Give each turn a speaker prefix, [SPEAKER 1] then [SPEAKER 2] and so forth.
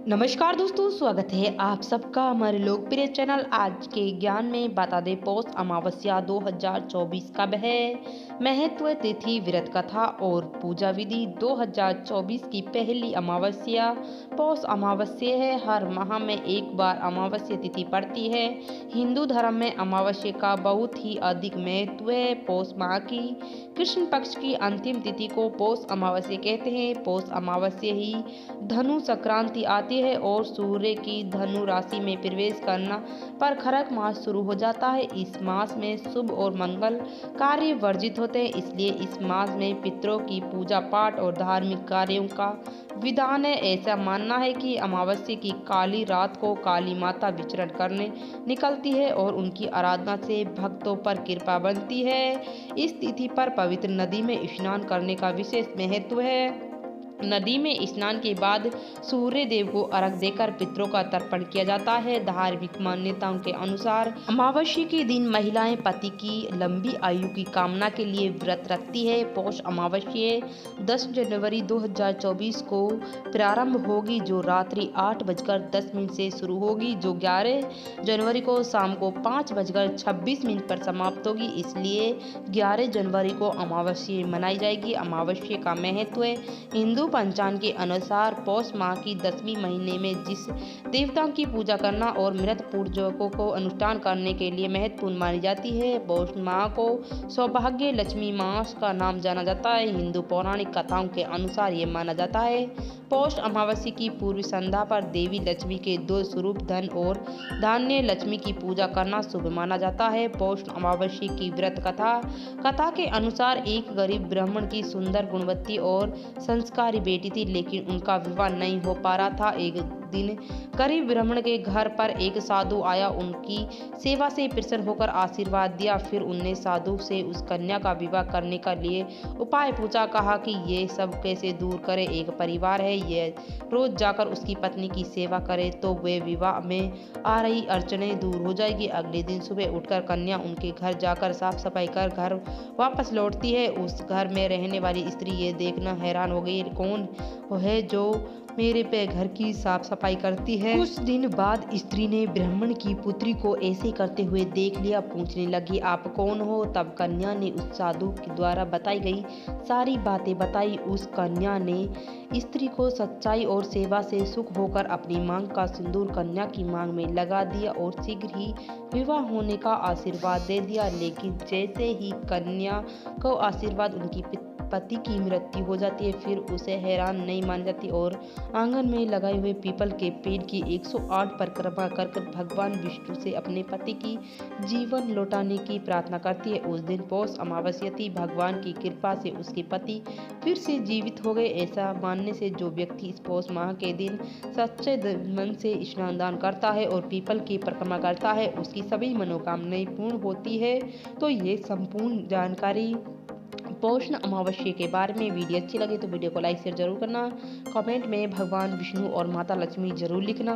[SPEAKER 1] नमस्कार दोस्तों, स्वागत है आप सबका हमारे लोकप्रिय चैनल आज के ज्ञान में। बता दें पौष अमावस्या 2024 कब है, महत्व, तिथि, व्रत कथा और पूजा विधि। 2024 की पहली अमावस्या पौष अमावस्या है। हर माह में एक बार अमावस्या तिथि पड़ती है। हिंदू धर्म में अमावस्या का बहुत ही अधिक महत्व है। पौष माह की कृष्ण पक्ष की अंतिम तिथि को पौष अमावस्या कहते हैं। पौष अमावस्या ही धनु संक्रांति आती है और सूर्य की धनु राशि में प्रवेश करना पर खरक मास शुरू हो जाता है। इस मास में शुभ और मंगल कार्य वर्जित होते हैं, इसलिए इस मास में पितरों की पूजा पाठ और धार्मिक कार्यों का विधान है। ऐसा मानना है कि अमावस्या की काली रात को काली माता विचरण करने निकलती है और उनकी आराधना से भक्तों पर कृपा बनती है। इस तिथि पर पवित्र नदी में स्नान करने का विशेष महत्व है। नदी में स्नान के बाद सूर्य देव को अर्घ देकर पितरों का तर्पण किया जाता है। धार्मिक मान्यताओं के अनुसार अमावस्या के दिन महिलाएं पति की लंबी आयु की कामना के लिए व्रत रखती है। पौष अमावस्या 10 जनवरी 2024 को प्रारंभ होगी, जो रात्रि 8:10 से शुरू होगी, जो 11 जनवरी को शाम को 5:26 पर समाप्त होगी। इसलिए 11 जनवरी को अमावस्या मनाई जाएगी। अमावस्या का महत्व है। हिंदू पंचांग के अनुसार पौष माह की 10वीं महीने में जिस देवताओं की पूजा करना और मृत पूर्वजों को अनुष्ठान करने के लिए महत्वपूर्ण मानी जाती है। पौष माह को सौभाग्य लक्ष्मी मास का नाम जाना जाता है। हिंदू पौराणिक कथाओं के अनुसार ये माना जाता है पौष अमावस्या की पूर्व संध्या पर देवी लक्ष्मी के दो स्वरूप धन और धान्य लक्ष्मी की पूजा करना शुभ माना जाता है। पौष अमावस्या की व्रत कथा के अनुसार एक गरीब ब्राह्मण की सुंदर गुणवती और संस्कारी बेटी थी, लेकिन उनका विवाह नहीं हो पा रहा था। एक दिन गरीब ब्राह्मण के घर पर एक साधु आया, उनकी सेवा से प्रसन्न होकर आशीर्वाद दिया। फिर उनने साधु से उस कन्या का विवाह करने का लिए उपाय पूछा। कहा कि ये सब कैसे दूर करे, एक परिवार है, ये रोज जाकर उसकी पत्नी की सेवा करे तो वे विवाह में आ रही अड़चनें दूर हो जाएगी। अगले दिन सुबह उठकर कन्या उनके घर जाकर साफ सफाई कर घर वापस लौटती है। उस घर में रहने वाली स्त्री ये देखना हैरान हो गई, कौन है जो मेरे पे घर की साफ सफाई करती है। कुछ दिन बाद स्त्री ने ब्राह्मण की पुत्री को ऐसे करते हुए देख लिया। पूछने लगी, आप कौन हो? तब कन्या ने उस साधु के द्वारा बताई गई सारी बातें बताई। उस कन्या ने स्त्री को सच्चाई और सेवा से सुख होकर अपनी मांग का सिंदूर कन्या की मांग में लगा दिया और शीघ्र ही विवाह होने का आशीर्वाद दे दिया। लेकिन जैसे ही कन्या को आशीर्वाद उनकी पति की मृत्यु हो जाती है, फिर उसे हैरान नहीं मान जाती और आंगन में लगाए हुए पीपल के पेड़ की 108 परिक्रमा कर भगवान विष्णु से अपने पति की जीवन लौटाने की प्रार्थना करती है। उस दिन पौष अमावस्या थी। भगवान की कृपा से उसके पति फिर से जीवित हो गए। ऐसा मानने से जो व्यक्ति इस पौष माह के दिन सच्चे मन से स्नान दान करता है और पीपल की परिक्रमा करता है, उसकी सभी मनोकामनाएं पूर्ण होती है। तो ये संपूर्ण जानकारी पौष अमावस्या के बारे में। वीडियो अच्छी लगे तो वीडियो को लाइक शेयर जरूर करना। कमेंट में भगवान विष्णु और माता लक्ष्मी जरूर लिखना।